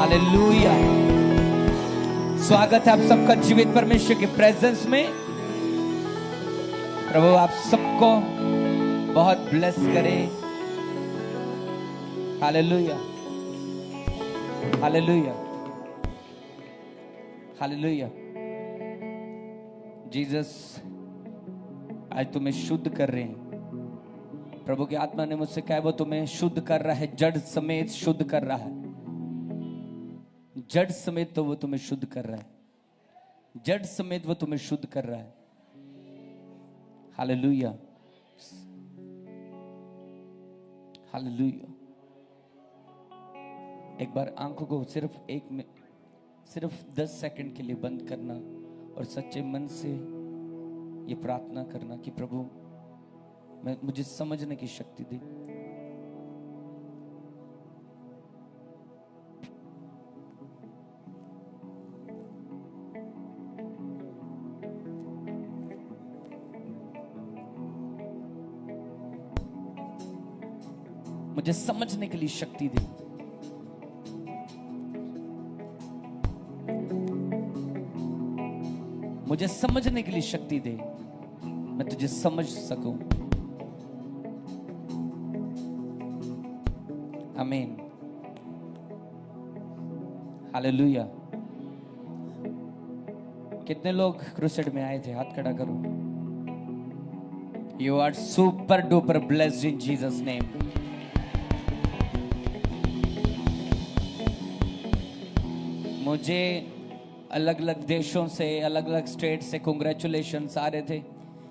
Hallelujah. स्वागत है आप सबका जीवित परमेश्वर की प्रेजेंस में। प्रभु आप सबको बहुत ब्लेस करे। Hallelujah, hallelujah, hallelujah. जीसस आज तुम्हें शुद्ध कर रहे हैं। प्रभु की आत्मा ने मुझसे कहा वो तुम्हें शुद्ध कर रहा है, जड़ समेत शुद्ध कर रहा है। जड़ समेत तो वो तुम्हें शुद्ध कर रहा है, जड़ समेत वो तुम्हें शुद्ध कर रहा है। Hallelujah, hallelujah. एक बार आंखों को सिर्फ 10 सेकंड के लिए बंद करना और सच्चे मन से ये प्रार्थना करना कि प्रभु मुझे समझने की शक्ति दे। मुझे समझने के लिए शक्ति दे। मुझे समझने के लिए शक्ति दे, मैं तुझे समझ सकूं। आमीन, हालेलुया। कितने लोग क्रूसेड में आए थे? हाथ खड़ा करो। You are super duper blessed in Jesus name. मुझे अलग अलग देशों से, अलग अलग स्टेट से कांग्रेचुलेशंस आ रहे थे,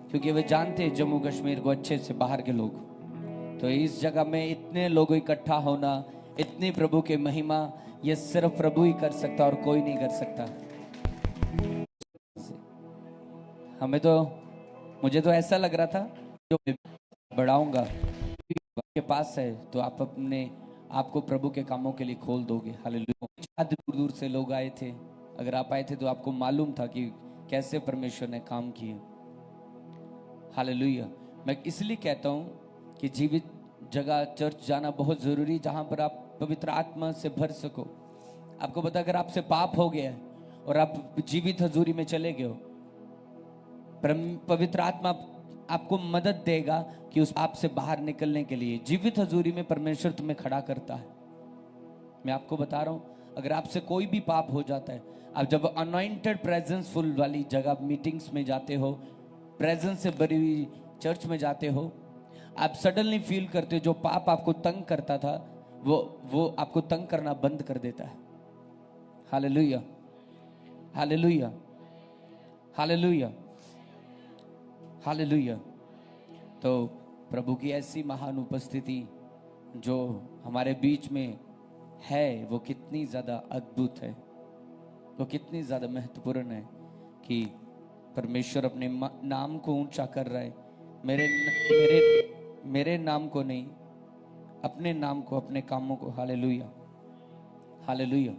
क्योंकि वे जानते हैं जम्मू कश्मीर को अच्छे से, बाहर के लोग। तो इस जगह में इतने लोगों इकट्ठा होना, इतनी प्रभु की महिमा, ये सिर्फ प्रभु ही कर सकता और कोई नहीं कर सकता। मुझे तो ऐसा लग रहा था जो बढ़ाऊंगा के पास है तो आप अपने आपको प्रभु के कामों के लिए खोल दोगे। हालेलुया। दूर दूर से लोग आए थे। अगर आप आए थे तो आपको मालूम था कि कैसे परमेश्वर ने काम किए। हालेलुया। मैं इसलिए कहता हूँ कि जीवित जगह चर्च जाना बहुत जरूरी, जहां पर आप पवित्र आत्मा से भर सको। आपको पता, अगर आपसे पाप हो गया है और आप जीवित हजूरी में चले गए हो, पवित्र आत्मा आपको मदद देगा कि उस पाप से बाहर निकलने के लिए। जीवित हजूरी में परमेश्वर तुम्हें खड़ा करता है। मैं आपको बता रहा हूं, अगर आपसे कोई भी पाप हो जाता है, आप जब अनॉइंटेड प्रेजेंस फुल वाली जगह मीटिंग्स में जाते हो, प्रेजेंस से भरी हुई चर्च में जाते हो, आप सडनली फील करते हो जो पाप आपको तंग करता था वो आपको तंग करना बंद कर देता है। Hallelujah, hallelujah, hallelujah, hallelujah. तो प्रभु की ऐसी महान उपस्थिति जो हमारे बीच में है, वो कितनी ज़्यादा अद्भुत है, वो कितनी ज़्यादा महत्वपूर्ण है कि परमेश्वर अपने नाम को ऊंचा कर रहा है। मेरे नाम को नहीं, अपने नाम को, अपने कामों को। Hallelujah, hallelujah,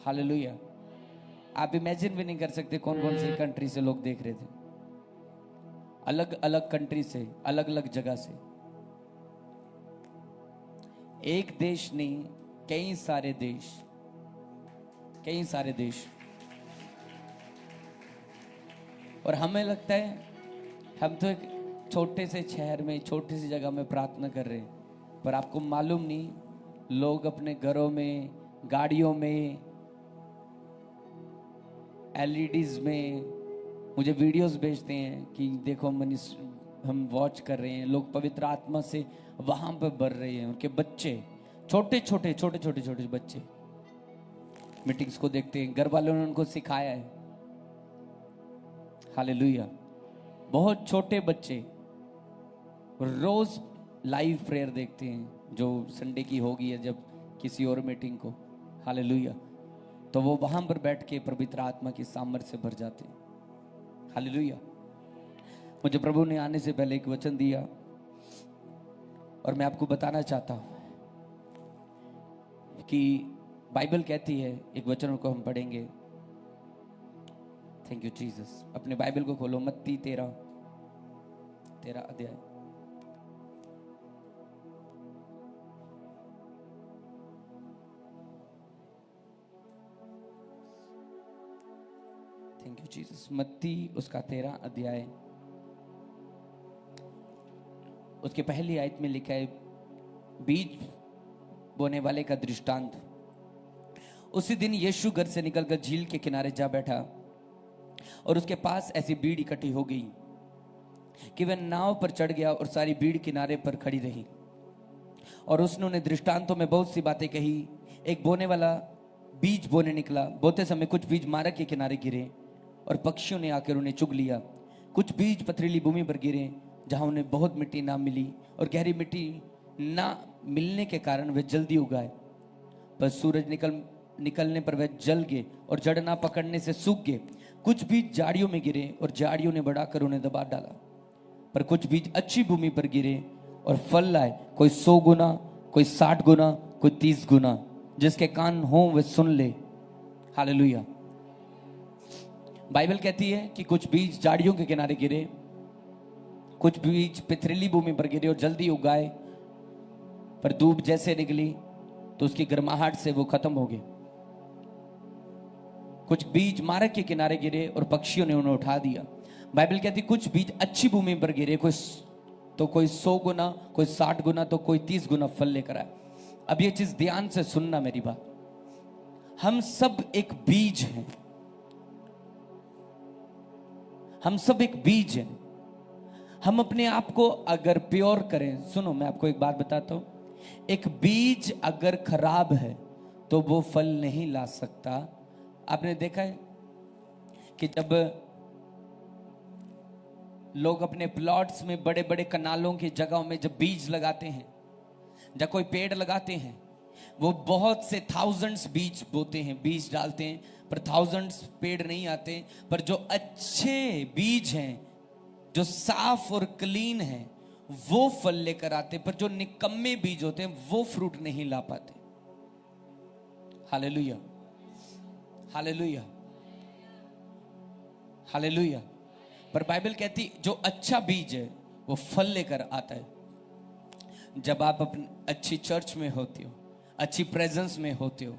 hallelujah. आप इमेजिन भी नहीं कर सकते कौन कौन सी कंट्री से लोग देख रहे थे, अलग अलग कंट्री से, अलग अलग जगह से। एक देश नहीं, कई सारे देश, कई सारे देश। और हमें लगता है हम तो एक छोटे से शहर में, छोटी सी जगह में प्रार्थना कर रहे हैं, पर आपको मालूम नहीं, लोग अपने घरों में, गाड़ियों में, एलईडीज में मुझे वीडियोस भेजते हैं कि देखो हम वॉच कर रहे हैं। लोग पवित्र आत्मा से वहां पर भर रहे हैं। उनके बच्चे, छोटे छोटे बच्चे मीटिंग्स को देखते हैं, घर वालों ने उनको सिखाया है। हालेलुया। बहुत छोटे बच्चे रोज लाइव प्रेयर देखते हैं, जो संडे की होगी या जब किसी और मीटिंग को। हालेलुया। तो वो वहां पर बैठ के पवित्र आत्मा की सामर्थ्य से भर जाते हैं। हालेलुया। मुझे प्रभु ने आने से पहले एक वचन दिया और मैं आपको बताना चाहता हूं कि बाइबल कहती है, एक वचन को हम पढ़ेंगे। Thank you Jesus. अपने बाइबल को खोलो, मत्ती 13 अध्याय। Thank you Jesus. मत्ती उसका 13 अध्याय उसके पहली आयत में लिखा है, बीज बोने वाले का दृष्टांत। उसी दिन यीशु घर से निकलकर झील के किनारे जा बैठा और उसके पास ऐसी भीड़ इकट्ठी हो गई कि वह नाव पर चढ़ गया और सारी भीड़ किनारे पर खड़ी रही। और उसने उन्हें दृष्टांतों में बहुत सी बातें कही। एक बोने वाला बीज बोने निकला। बोते समय कुछ बीज मार्ग के किनारे गिरे और पक्षियों ने आकर उन्हें चुग लिया। कुछ बीज पथरीली भूमि पर गिरे जहां उन्हें बहुत मिट्टी ना मिली और गहरी मिट्टी ना मिलने के कारण वे जल्दी उगाए। पर सूरज निकलने पर वे जल गए और जड़ ना पकड़ने से सूख गए। कुछ बीज झाड़ियों में गिरे और झाड़ियों ने बढ़ाकर उन्हें दबा डाला। पर कुछ बीज अच्छी भूमि पर गिरे और फल लाए, कोई 100 गुना, कोई 60 गुना, कोई 30 गुना। जिसके कान हो वे सुन ले। हालेलुया। बाइबल कहती है कि कुछ बीज झाड़ियों के किनारे गिरे, कुछ बीज पथरीली भूमि पर गिरे और जल्दी उगाए, पर धूप जैसे निकली तो उसकी गर्माहट से वो खत्म हो गए। कुछ बीज मार्ग के किनारे गिरे और पक्षियों ने उन्हें उठा दिया। बाइबल कहती कुछ बीज अच्छी भूमि पर गिरे, कोई 100 गुना, कोई 60 गुना, तो कोई 30 गुना फल लेकर आए। अब ये चीज ध्यान से सुनना मेरी बात। हम सब एक बीज हैं, हम सब एक बीज हैं। हम अपने आप को अगर प्योर करें, सुनो मैं आपको एक बात बताता हूं, एक बीज अगर खराब है तो वो फल नहीं ला सकता। आपने देखा है कि जब लोग अपने प्लॉट्स में, बड़े बड़े कनालों की जगहों में जब बीज लगाते हैं, जब कोई पेड़ लगाते हैं, वो बहुत से थाउजेंड्स बीज बोते हैं, बीज डालते हैं, पर थाउजेंड्स पेड़ नहीं आते। पर जो अच्छे बीज हैं, जो साफ और क्लीन हैं, वो फल लेकर आते। पर जो निकम्मे बीज होते हैं वो फ्रूट नहीं ला पाते। Hallelujah, hallelujah, hallelujah. पर बाइबल कहती जो अच्छा बीज है वो फल लेकर आता है। जब आप अपनी अच्छी चर्च में होते हो, अच्छी प्रेजेंस में होते हो,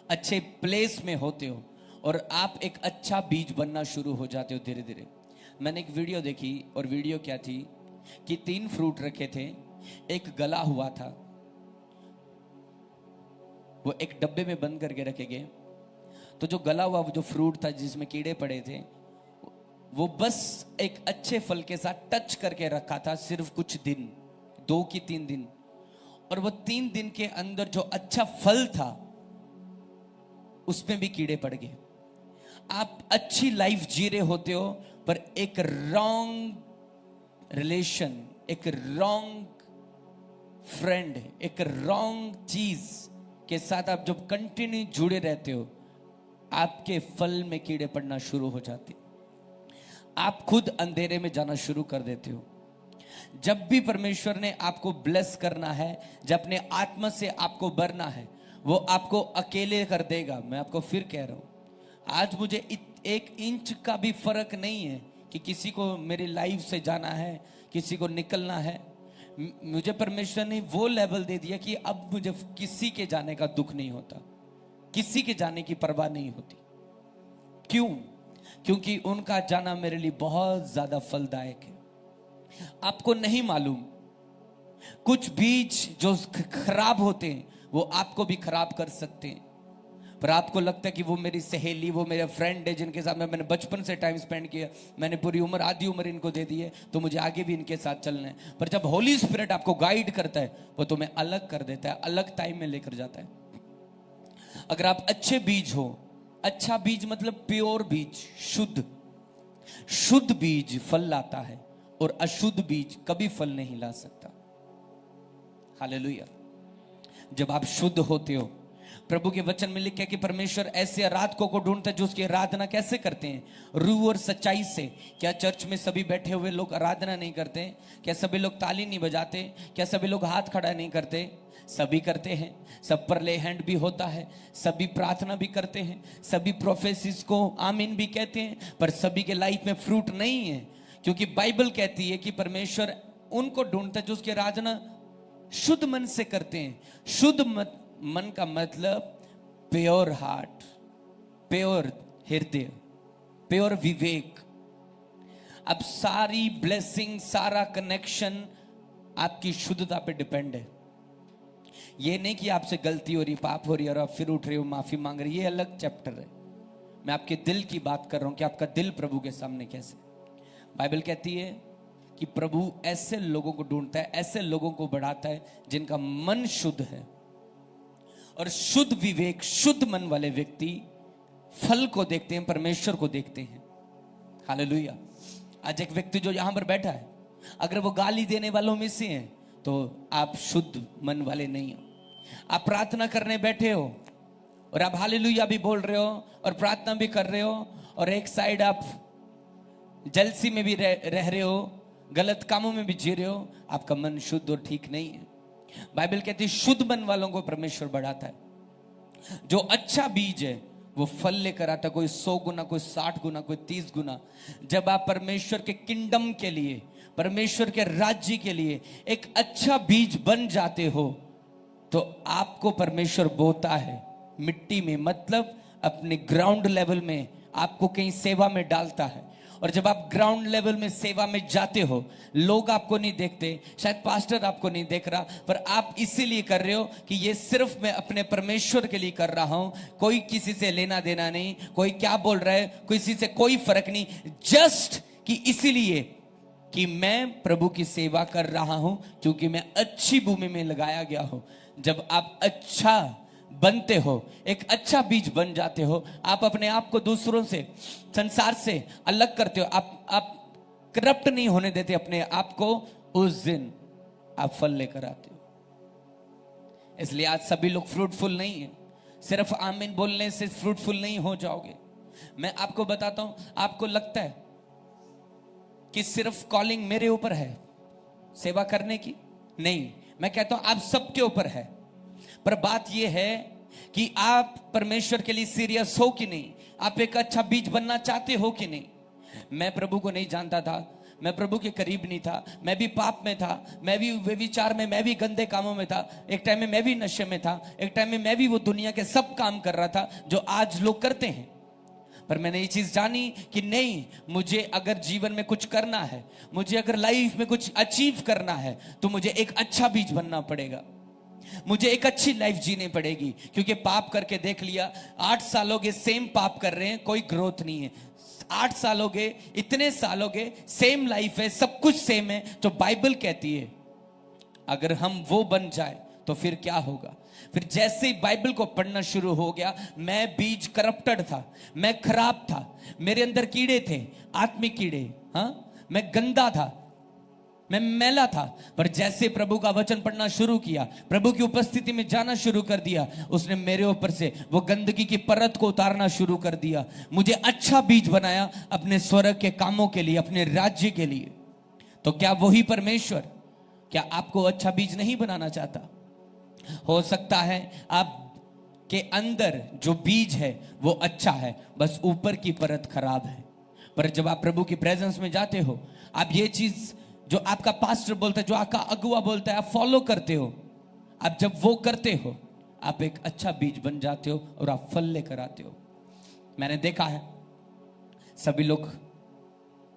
अच्छे प्लेस में होते हो और आप एक अच्छा बीज बनना शुरू हो जाते हो धीरे धीरे। मैंने एक वीडियो देखी और वीडियो क्या थी कि 3 फ्रूट रखे थे, एक गला हुआ था, वो एक डब्बे में बंद करके रखे गए। तो जो गला हुआ वो जो फ्रूट था जिसमें कीड़े पड़े थे, वो बस एक अच्छे फल के साथ टच करके रखा था सिर्फ कुछ दिन, 2 की 3 दिन। और वो 3 दिन के अंदर जो अच्छा फल था उसमें भी कीड़े पड़ गए। आप अच्छी लाइफ जी रहे होते हो पर एक रॉन्ग रिलेशन, एक रॉन्ग फ्रेंड, एक रॉन्ग चीज के साथ आप जब कंटिन्यू जुड़े रहते हो, आपके फल में कीड़े पड़ना शुरू हो जाते। आप खुद अंधेरे में जाना शुरू कर देते हो। जब भी परमेश्वर ने आपको ब्लेस करना है, जब अपने आत्मा से आपको भरना है, वो आपको अकेले कर देगा। मैं आपको फिर कह रहा हूं, आज मुझे 1 इंच का भी फर्क नहीं है कि किसी को मेरी लाइफ से जाना है, किसी को निकलना है। मुझे परमेश्वर ने वो लेवल दे दिया कि अब मुझे किसी के जाने का दुख नहीं होता, किसी के जाने की परवाह नहीं होती। क्यों? क्योंकि उनका जाना मेरे लिए बहुत ज्यादा फलदायक है। आपको नहीं मालूम, कुछ बीज जो खराब होते हैं वो आपको भी खराब कर सकते हैं। पर आपको लगता है कि वो मेरी सहेली, वो मेरा फ्रेंड है जिनके साथ मैंने बचपन से टाइम स्पेंड किया, मैंने पूरी उम्र, आधी उम्र इनको दे दी है, तो मुझे आगे भी इनके साथ चलना है। पर जब होली स्पिरिट आपको गाइड करता है, वो तुम्हें अलग कर देता है, अलग टाइम में लेकर जाता है। अगर आप अच्छे बीज हो, अच्छा बीज मतलब प्योर बीज, शुद्ध बीज फल लाता है और अशुद्ध बीज कभी फल नहीं ला सकता। हालेलुया। जब आप शुद्ध होते हो, प्रभु के वचन में लिखा है कि परमेश्वर ऐसे आराधकों को ढूंढता है जो उसकी आराधना कैसे करते हैं? रूह और सच्चाई से। क्या चर्च में सभी बैठे हुए लोग आराधना नहीं करते? क्या सभी लोग ताली नहीं बजाते? क्या सभी लोग हाथ खड़ा नहीं करते? सभी करते हैं। सब पर ले हैंड भी होता है, सभी प्रार्थना भी करते हैं, सभी प्रोफेसिस को आमीन भी कहते हैं, पर सभी के लाइफ में फ्रूट नहीं है। क्योंकि बाइबल कहती है कि परमेश्वर उनको ढूंढता है जो उसकी आराधना शुद्ध मन से करते हैं। शुद्ध मन का मतलब प्योर हार्ट, प्योर हृदय। प्योर विवेक। अब सारी ब्लेसिंग, सारा कनेक्शन आपकी शुद्धता पे डिपेंड है। ये नहीं कि आपसे गलती हो रही, पाप हो रही है और आप फिर उठ रहे हो, माफी मांग रहे हो, ये अलग चैप्टर है। मैं आपके दिल की बात कर रहा हूं कि आपका दिल प्रभु के सामने कैसे। बाइबल कहती है कि प्रभु ऐसे लोगों को ढूंढता है, ऐसे लोगों को बढ़ाता है जिनका मन शुद्ध है। और शुद्ध विवेक, शुद्ध मन वाले व्यक्ति फल को देखते हैं, परमेश्वर को देखते हैं। हालेलुया। आज एक व्यक्ति जो यहां पर बैठा है, अगर वो गाली देने वालों में से है तो आप शुद्ध मन वाले नहीं हो। आप प्रार्थना करने बैठे हो और आप हालेलुया भी बोल रहे हो और प्रार्थना भी कर रहे हो, और एक साइड आप जलसी में भी रह रहे हो, गलत कामों में भी जी रहे हो, आपका मन शुद्ध और ठीक नहीं है। बाइबल कहती है शुद्ध मन वालों को परमेश्वर बढ़ाता है। जो अच्छा बीज है वो फल लेकर आता, कोई 100 गुना, कोई 60 गुना, कोई 30 गुना। जब आप परमेश्वर के किंगडम के लिए, परमेश्वर के राज्य के लिए एक अच्छा बीज बन जाते हो तो आपको परमेश्वर बोता है मिट्टी में, मतलब अपने ग्राउंड लेवल में आपको कहीं सेवा में डालता है। और जब आप ग्राउंड लेवल में सेवा में जाते हो, लोग आपको नहीं देखते, शायद पास्टर आपको नहीं देख रहा, पर आप इसीलिए कर रहे हो कि ये सिर्फ मैं अपने परमेश्वर के लिए कर रहा हूं, कोई किसी से लेना देना नहीं, कोई क्या बोल रहा है किसी से कोई फर्क नहीं, जस्ट कि इसीलिए कि मैं प्रभु की सेवा कर रहा हूं, क्योंकि मैं अच्छी भूमि में लगाया गया हूं। जब आप अच्छा बनते हो, एक अच्छा बीज बन जाते हो, आप अपने आप को दूसरों से, संसार से अलग करते हो, आप करप्ट नहीं होने देते अपने आप को, उस दिन आप फल लेकर आते हो। इसलिए आज सभी लोग फ्रूटफुल नहीं है। सिर्फ आमीन बोलने से फ्रूटफुल नहीं हो जाओगे। मैं आपको बताता हूं, आपको लगता है कि सिर्फ कॉलिंग मेरे ऊपर है सेवा करने की, नहीं, मैं कहता हूं आप सबके ऊपर है। पर बात यह है कि आप परमेश्वर के लिए सीरियस हो कि नहीं, आप एक अच्छा बीज बनना चाहते हो कि नहीं। मैं प्रभु को नहीं जानता था, मैं प्रभु के करीब नहीं था, मैं भी पाप में था, मैं भी व्यभिचार में, मैं भी गंदे कामों में था, एक टाइम में मैं भी नशे में था, एक टाइम में मैं भी वो दुनिया के सब काम कर रहा था जो आज लोग करते हैं। पर मैंने ये चीज जानी कि नहीं, मुझे अगर जीवन में कुछ करना है, मुझे अगर लाइफ में कुछ अचीव करना है, तो मुझे एक अच्छा बीज बनना पड़ेगा, मुझे एक अच्छी लाइफ जीनी पड़ेगी। क्योंकि पाप करके देख लिया, 8 साल हो गए सेम पाप कर रहे हैं, कोई ग्रोथ नहीं है। 8 साल हो गए, इतने साल हो गए, सेम लाइफ है, सब कुछ सेम है। तो बाइबल कहती है अगर हम वो बन जाए तो फिर क्या होगा। फिर जैसे ही बाइबल को पढ़ना शुरू हो गया, मैं बीज करप्टेड था, मैं खराब था, मेरे अंदर कीड़े थे, आत्मिक कीड़े, हाँ, मैं गंदा था, मैं मैला था। पर जैसे प्रभु का वचन पढ़ना शुरू किया, प्रभु की उपस्थिति में जाना शुरू कर दिया, उसने मेरे ऊपर से वो गंदगी की परत को उतारना शुरू कर दिया, मुझे अच्छा बीज बनाया अपने स्वर्ग के कामों के लिए, अपने राज्य के लिए। तो क्या वही परमेश्वर क्या आपको अच्छा बीज नहीं बनाना चाहता? हो सकता है आप के अंदर जो बीज है वो अच्छा है, बस ऊपर की परत खराब है। पर जब आप प्रभु की प्रेजेंस में जाते हो, आप ये चीज जो आपका पास्टर बोलता है, जो आपका अगुआ बोलता है, आप फॉलो करते हो। आप जब वो करते हो, आप एक अच्छा बीज बन जाते हो और आप फल लेकर आते हो। मैंने देखा है सभी लोग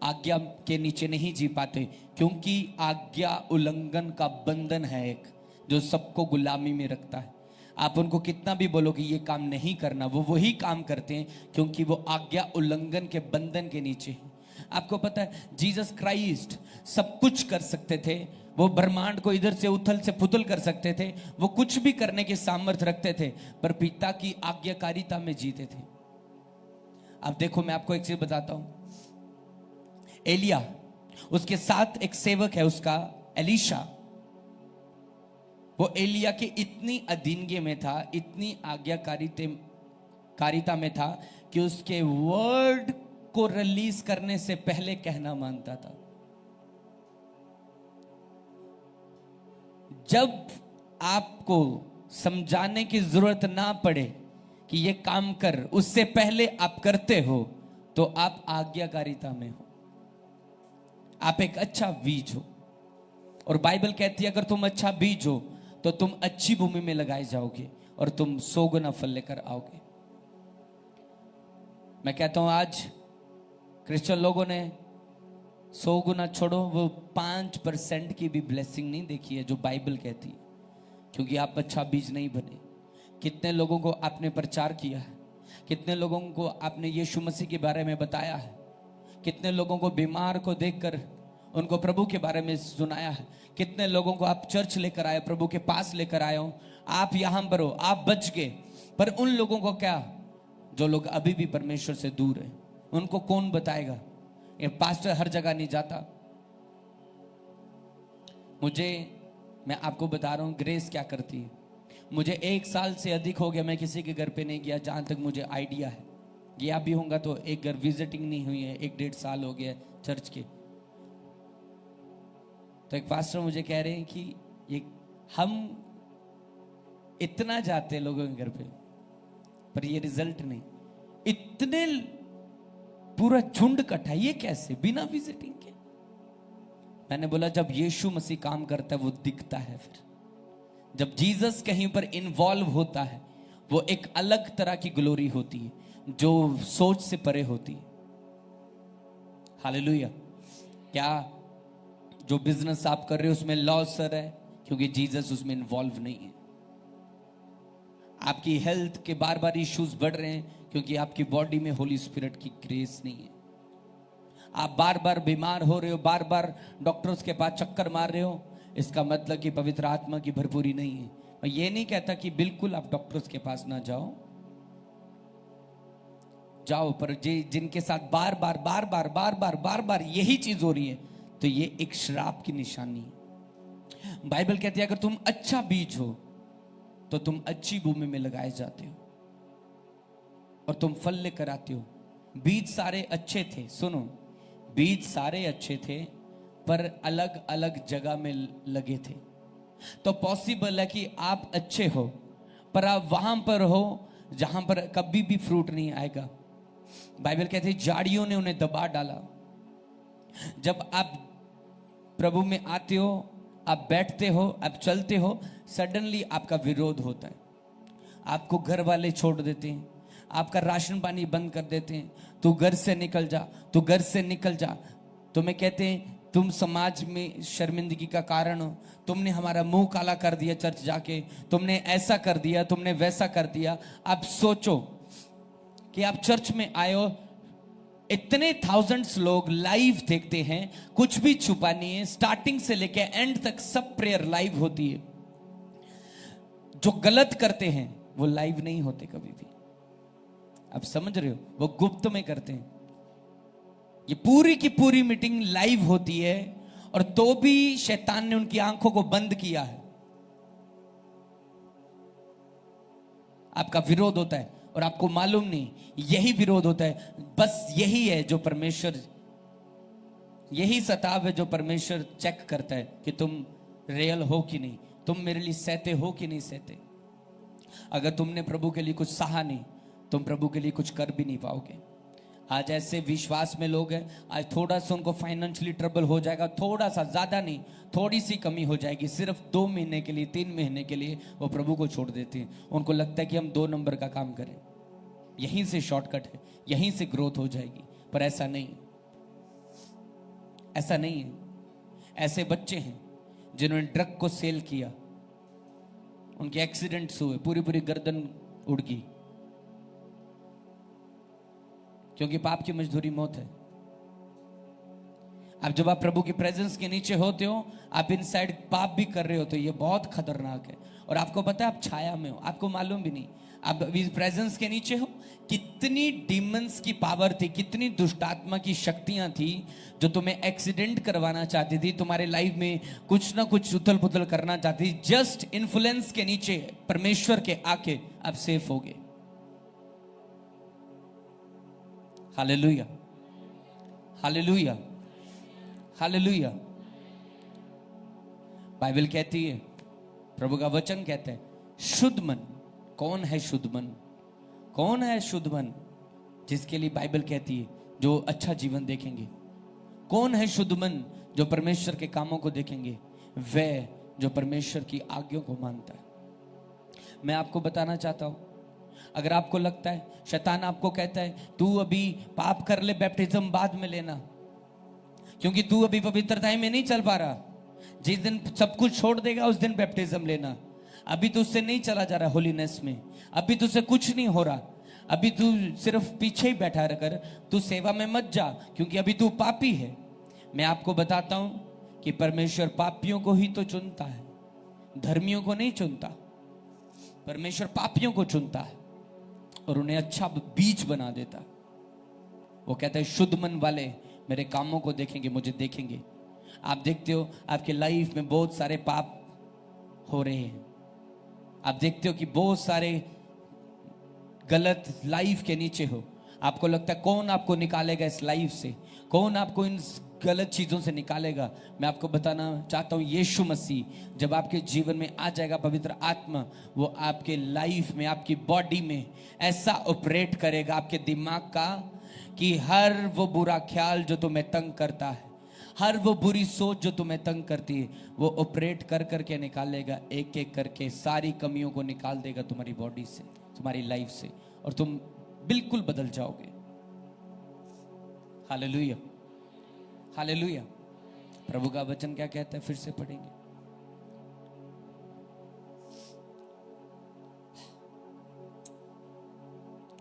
आज्ञा के नीचे नहीं जी पाते, क्योंकि आज्ञा उल्लंघन का बंधन है एक, जो सबको गुलामी में रखता है। आप उनको कितना भी बोलो कि ये काम नहीं करना, वो वही काम करते हैं, क्योंकि वो आज्ञा उल्लंघन के बंधन के नीचे है। आपको पता है जीसस क्राइस्ट सब कुछ कर सकते थे, वो ब्रह्मांड को इधर से उथल से पुथल कर सकते थे, वो कुछ भी करने की सामर्थ्य रखते थे, पर पिता की आज्ञाकारिता में जीते थे। अब देखो, मैं आपको एक चीज बताता हूं। एलिया, उसके साथ एक सेवक है उसका एलीशा, वो एलिया के इतनी अधीनगी में था, इतनी आज्ञाकारिता में था कि उसके वर्ड को रिलीज करने से पहले कहना मानता था। जब आपको समझाने की जरूरत ना पड़े कि ये काम कर, उससे पहले आप करते हो, तो आप आज्ञाकारिता में हो, आप एक अच्छा बीज हो। और बाइबल कहती है अगर तुम अच्छा बीज हो तो तुम अच्छी भूमि में लगाए जाओगे और तुम 100 गुना फल लेकर आओगे। मैं कहता हूं आज क्रिश्चियन लोगों ने 100 गुना छोड़ो, वो 5% की भी ब्लेसिंग नहीं देखी है जो बाइबल कहती है, क्योंकि आप अच्छा बीज नहीं बने। कितने लोगों को आपने प्रचार किया है, कितने लोगों को आपने यीशु मसीह के बारे में बताया है, कितने लोगों को बीमार को देखकर उनको प्रभु के बारे में सुनाया है, कितने लोगों को आप चर्च लेकर आए, प्रभु के पास लेकर आए हो। आप यहां पर हो, आप बच गए, पर उन लोगों को क्या, जो लोग अभी भी परमेश्वर से दूर है, उनको कौन बताएगा? ये पास्टर हर जगह नहीं जाता। मैं आपको बता रहा हूं ग्रेस क्या करती है। मुझे 1 साल से अधिक हो गया मैं किसी के घर पे नहीं गया, जहां तक मुझे आइडिया है। गया भी होगा तो एक घर विजिटिंग नहीं हुई है, 1-1.5 साल हो गया चर्च के। तो एक पास्टर मुझे कह रहे हैं कि ये हम इतना जाते हैं लोगों के घर पे, पर ये रिजल्ट नहीं। इतने पूरा झुंड इकट्ठा, ये कैसे बिना विजिटिंग के? मैंने बोला जब यीशु मसीह काम करता है वो दिखता है। फिर जब जीसस कहीं पर इन्वॉल्व होता है, वो एक अलग तरह की ग्लोरी होती है जो सोच से परे होती है। हालेलुया। क्या जो बिजनेस आप कर रहे हो उसमें लॉस सर है, क्योंकि जीसस उसमें इन्वॉल्व नहीं है। आपकी हेल्थ के बार बार इश्यूज बढ़ रहे हैं, क्योंकि आपकी बॉडी में होली स्पिरिट की ग्रेस नहीं है। आप बार बार बीमार हो रहे हो, बार बार डॉक्टर्स के पास चक्कर मार रहे हो, इसका मतलब कि पवित्र आत्मा की भरपूरी नहीं है। मैं ये नहीं कहता कि बिल्कुल आप डॉक्टर्स के पास ना जाओ, पर जिनके साथ बार बार यही चीज हो रही है, तो ये एक श्राप की निशानी है। बाइबल कहती है अगर तुम अच्छा बीज हो तो तुम अच्छी भूमि में लगाए जाते हो और तुम फल लेकर आते हो। बीज सारे अच्छे थे, सुनो, बीज सारे अच्छे थे, पर अलग अलग जगह में लगे थे। तो पॉसिबल है कि आप अच्छे हो, पर आप वहां पर हो जहां पर कभी भी फ्रूट नहीं आएगा। बाइबल कहती है झाड़ियों ने उन्हें दबा डाला। जब आप प्रभु में आते हो, आप बैठते हो, आप चलते हो, सडनली आपका विरोध होता है। आपको घर वाले छोड़ देते हैं, आपका राशन पानी बंद कर देते हैं, तू घर से निकल जा, तू घर से निकल जा। तुम्हें कहते हैं तुम समाज में शर्मिंदगी का कारण हो, तुमने हमारा मुंह काला कर दिया चर्च जाके, तुमने ऐसा कर दिया, तुमने वैसा कर दिया। अब सोचो कि आप चर्च में आए हो, इतने थाउजेंड्स लोग लाइव देखते हैं, कुछ भी छुपा नहीं है, स्टार्टिंग से लेकर एंड तक सब प्रेयर लाइव होती है। जो गलत करते हैं वो लाइव नहीं होते कभी भी, आप समझ रहे हो, वो गुप्त में करते हैं। ये पूरी की पूरी मीटिंग लाइव होती है, और तो भी शैतान ने उनकी आंखों को बंद किया है। आपका विरोध होता है और आपको मालूम नहीं, यही विरोध होता है। बस यही है जो परमेश्वर, यही सताव है जो परमेश्वर चेक करता है कि तुम रियल हो कि नहीं, तुम मेरे लिए सहते हो कि नहीं सहते। अगर तुमने प्रभु के लिए कुछ सहा नहीं, तुम प्रभु के लिए कुछ कर भी नहीं पाओगे। आज ऐसे विश्वास में लोग हैं, आज थोड़ा सा उनको फाइनेंशियली ट्रबल हो जाएगा, थोड़ा सा, ज्यादा नहीं, थोड़ी सी कमी हो जाएगी, सिर्फ 2 महीने के लिए, 3 महीने के लिए वो प्रभु को छोड़ देते हैं। उनको लगता है कि हम 2 नंबर का काम करें, यहीं से शॉर्टकट है, यहीं से ग्रोथ हो जाएगी। पर ऐसा नहीं, ऐसा नहीं है। ऐसे बच्चे हैं जिन्होंने ड्रग को सेल किया, उनके एक्सीडेंट्स हुए, पूरी पूरी गर्दन उड़ गई, क्योंकि पाप की मजदूरी मौत है। अब जब आप प्रभु की प्रेजेंस के नीचे होते हो, आप इनसाइड पाप भी कर रहे हो, तो ये बहुत खतरनाक है। और आपको पता है आप छाया में हो, आपको मालूम भी नहीं, आप इस प्रेजेंस के नीचे हो। कितनी डीमंस की पावर थी, कितनी दुष्टात्मा की शक्तियां थी जो तुम्हें एक्सीडेंट करवाना चाहती थी, तुम्हारे लाइफ में कुछ ना कुछ उथल पुथल करना चाहती थी। जस्ट इन्फ्लुएंस के नीचे परमेश्वर के आके आप सेफ हो गए। Hallelujah, hallelujah, hallelujah. बाइबल कहती है, प्रभु का वचन कहता है, शुद्ध मन। कौन है शुद्ध मन? कौन है शुद्ध मन? जिसके लिए बाइबल कहती है जो अच्छा जीवन देखेंगे। कौन है शुद्ध मन? जो परमेश्वर के कामों को देखेंगे, वह जो परमेश्वर की आज्ञाओं को मानता है। मैं आपको बताना चाहता हूं, अगर आपको लगता है, शैतान आपको कहता है तू अभी पाप कर ले, बैप्टिज्म बाद में लेना, क्योंकि तू अभी पवित्रता में नहीं चल पा रहा, जिस दिन सब कुछ छोड़ देगा उस दिन बैप्टिज्म लेना, अभी तो उससे नहीं चला जा रहा होलीनेस में, अभी तुझसे कुछ नहीं हो रहा, अभी तू सिर्फ पीछे ही बैठा रहकर तू सेवा में मत जा, क्योंकि अभी तू पापी है। मैं आपको बताता हूं कि परमेश्वर पापियों को ही तो चुनता है, धर्मियों को नहीं चुनता। परमेश्वर पापियों को चुनता है और उन्हें अच्छा बीज बना देता। वो कहता है शुद्ध मन वाले मेरे कामों को देखेंगे, मुझे देखेंगे। आप देखते हो आपके लाइफ में बहुत सारे पाप हो रहे हैं, आप देखते हो कि बहुत सारे गलत लाइफ के नीचे हो, आपको लगता है कौन आपको निकालेगा इस लाइफ से, कौन आपको इन गलत चीजों से निकालेगा। मैं आपको बताना चाहता हूं, यीशु मसीह जब आपके जीवन में आ जाएगा, पवित्र आत्मा वो आपके लाइफ में, आपकी बॉडी में ऐसा ऑपरेट करेगा, आपके दिमाग का, कि हर वो बुरा ख्याल जो तुम्हें तंग करता है, हर वो बुरी सोच जो तुम्हें तंग करती है, वो ऑपरेट कर करके निकालेगा, एक एक करके सारी कमियों को निकाल देगा तुम्हारी बॉडी से, तुम्हारी लाइफ से, और तुम बिल्कुल बदल जाओगे। Hallelujah, hallelujah. प्रभु का वचन क्या कहता है, फिर से पढ़ेंगे।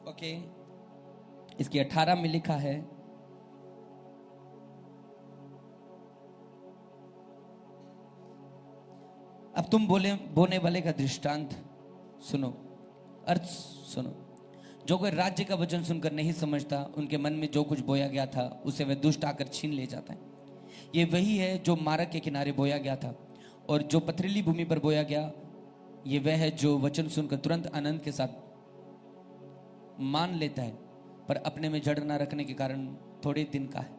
ओके, इसकी 18 में लिखा है, अब तुम बोने वाले का दृष्टांत सुनो, अर्थ सुनो। जो कोई राज्य का वचन सुनकर नहीं समझता, उनके मन में जो कुछ बोया गया था उसे वह दुष्ट आकर छीन ले जाता है। ये वही है जो मार्ग के किनारे बोया गया था, और जो पथरीली भूमि पर बोया गया, ये वह है जो वचन सुनकर तुरंत आनंद के साथ मान लेता है, पर अपने में जड़ न रखने के कारण थोड़े दिन का है,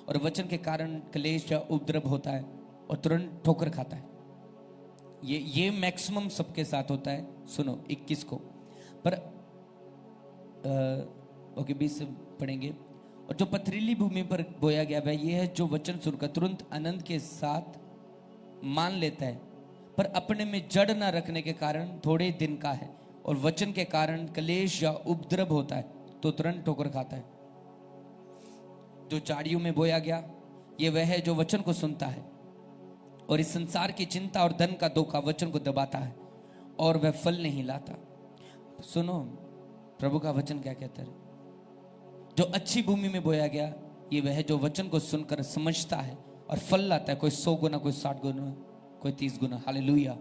और वचन के कारण क्लेश या उपद्रव होता है और तुरंत ठोकर खाता है। ये मैक्सिमम सबके साथ होता है। सुनो 21 को, पर ओके 20 से पढ़ेंगे। और जो पथरीली भूमि पर बोया गया वह ये है जो वचन सुनकर तुरंत आनंद के साथ मान लेता है, पर अपने में जड़ न रखने के कारण थोड़े दिन का है, और वचन के कारण क्लेश या उपद्रव होता है तो तुरंत ठोकर खाता है। जो झाड़ियों में बोया गया, ये वह है जो वचन को सुनता है और इस संसार की चिंता और धन का धोखा वचन को दबाता है, और वह फल नहीं लाता। सुनो प्रभु का वचन क्या कहता है। जो अच्छी भूमि में बोया गया, ये वह है जो वचन को सुनकर समझता है और फल लाता है, कोई 100 गुना, कोई 60 गुना, कोई 30 गुना। Hallelujah,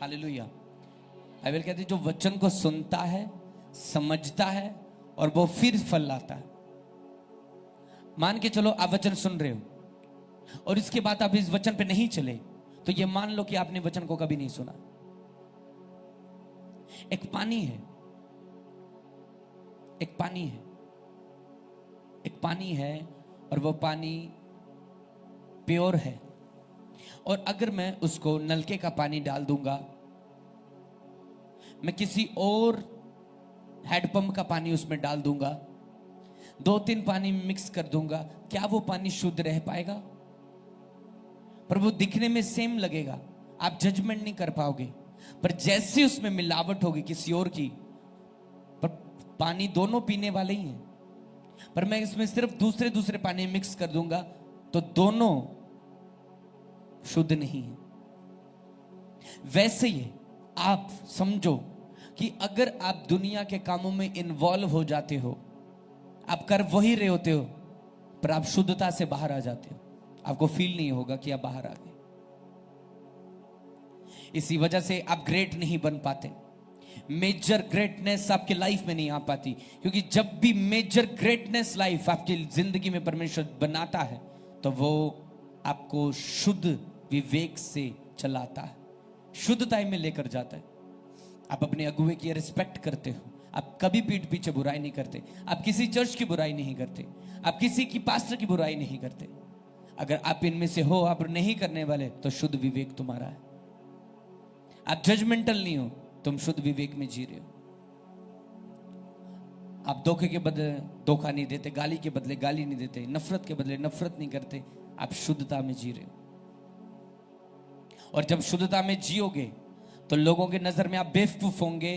hallelujah. बाइबल कहती है जो वचन को सुनता है, समझता है, और वो फिर फल लाता है। मान के चलो आप वचन सुन रहे हो और इसके बाद आप इस वचन पे नहीं चले, तो ये मान लो कि आपने वचन को कभी नहीं सुना। एक पानी है, एक पानी है, एक पानी है, और वो पानी प्योर है, और अगर मैं उसको नलके का पानी डाल दूंगा, मैं किसी और हैंडपंप का पानी उसमें डाल दूंगा, 2-3 पानी मिक्स कर दूंगा, क्या वो पानी शुद्ध रह पाएगा? पर वो दिखने में सेम लगेगा, आप जजमेंट नहीं कर पाओगे। पर जैसे उसमें मिलावट होगी किसी और की, पर पानी दोनों पीने वाले ही हैं, पर मैं इसमें सिर्फ दूसरे पानी मिक्स कर दूंगा तो दोनों शुद्ध नहीं है। वैसे ही आप समझो कि अगर आप दुनिया के कामों में इन्वॉल्व हो जाते हो, आप कर वही रहे होते हो, पर आप शुद्धता से बाहर आ जाते हो, आपको फील नहीं होगा कि आप बाहर आ गए। इसी वजह से आप ग्रेट नहीं बन पाते, मेजर ग्रेटनेस आपकी लाइफ में नहीं आ पाती, क्योंकि जब भी मेजर ग्रेटनेस लाइफ आपकी जिंदगी में परमेश्वर बनाता है, तो वो आपको शुद्ध विवेक से चलाता है, शुद्धता में लेकर जाता है। आप अपने अगुवे की रिस्पेक्ट करते हो, आप कभी पीठ पीछे बुराई नहीं करते, आप किसी चर्च की बुराई नहीं करते, आप किसी की पास्टर की बुराई नहीं करते। अगर आप इनमें से हो, आप नहीं करने वाले, तो शुद्ध विवेक तुम्हारा है। आप जजमेंटल नहीं हो, तुम शुद्ध विवेक में जी रहे हो। आप धोखे के बदले धोखा नहीं देते, गाली के बदले गाली नहीं देते, नफरत के बदले नफरत नहीं करते, आप शुद्धता में जी रहे हो। और जब शुद्धता में जियोगे तो लोगों की नजर में आप बेवकूफ होंगे,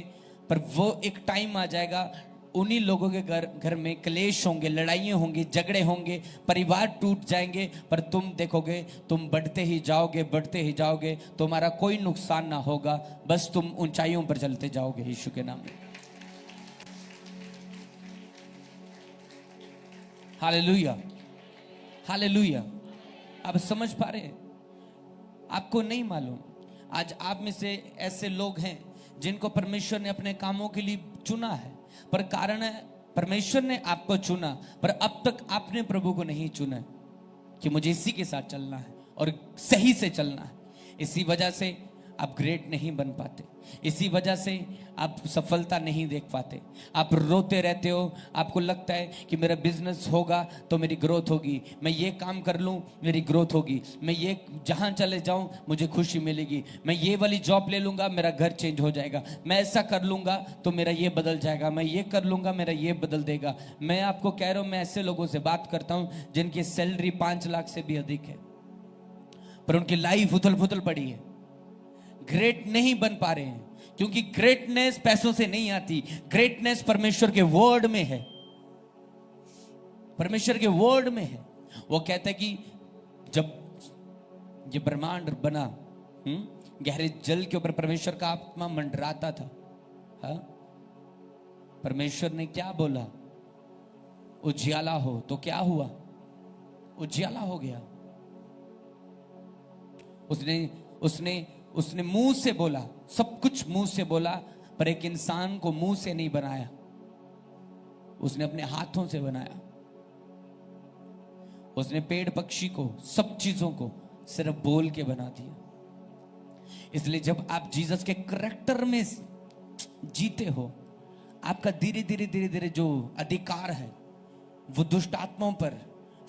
पर वो एक टाइम आ जाएगा, उन्हीं लोगों के घर में क्लेश होंगे, लड़ाइयाँ होंगी, झगड़े होंगे, परिवार टूट जाएंगे, पर तुम देखोगे तुम बढ़ते ही जाओगे, बढ़ते ही जाओगे, तुम्हारा कोई नुकसान ना होगा, बस तुम ऊंचाइयों पर चलते जाओगे यीशु के नाम में। Hallelujah, hallelujah. आप समझ पा रहे हैं? आपको नहीं मालूम, आज आप में से ऐसे लोग हैं जिनको परमेश्वर ने अपने कामों के लिए चुना है, पर कारण है परमेश्वर ने आपको चुना, पर अब तक आपने प्रभु को नहीं चुना कि मुझे इसी के साथ चलना है और सही से चलना है। इसी वजह से आप ग्रेट नहीं बन पाते, इसी वजह से आप सफलता नहीं देख पाते। आप रोते रहते हो, आपको लगता है कि मेरा बिजनेस होगा तो मेरी ग्रोथ होगी, मैं ये काम कर लूँ मेरी ग्रोथ होगी, मैं ये जहाँ चले जाऊँ मुझे खुशी मिलेगी, मैं ये वाली जॉब ले लूँगा मेरा घर चेंज हो जाएगा, मैं ऐसा कर लूँगा तो मेरा ये बदल जाएगा, मैं ये कर लूँगा मेरा ये बदल देगा। मैं आपको कह रहा हूँ, मैं ऐसे लोगों से बात करता हूँ जिनकी सैलरी 5 लाख से भी अधिक है, पर उनकी लाइफ उथल पुथल पड़ी है, ग्रेट नहीं बन पा रहे हैं, क्योंकि ग्रेटनेस पैसों से नहीं आती, ग्रेटनेस परमेश्वर के वर्ड में है, परमेश्वर के वर्ड में है। वो कहता है कि जब ये ब्रह्मांड बना, गहरे जल के ऊपर परमेश्वर का आत्मा मंडराता था, हा? परमेश्वर ने क्या बोला? उजियाला हो, तो क्या हुआ? उजियाला हो गया। उसने मुंह से बोला, सब कुछ मुंह से बोला, पर एक इंसान को मुंह से नहीं बनाया, उसने अपने हाथों से बनाया। उसने पेड़ पक्षी को, सब चीजों को सिर्फ बोल के बना दिया। इसलिए जब आप जीसस के करैक्टर में जीते हो, आपका धीरे धीरे धीरे धीरे जो अधिकार है वो दुष्ट आत्माओं पर,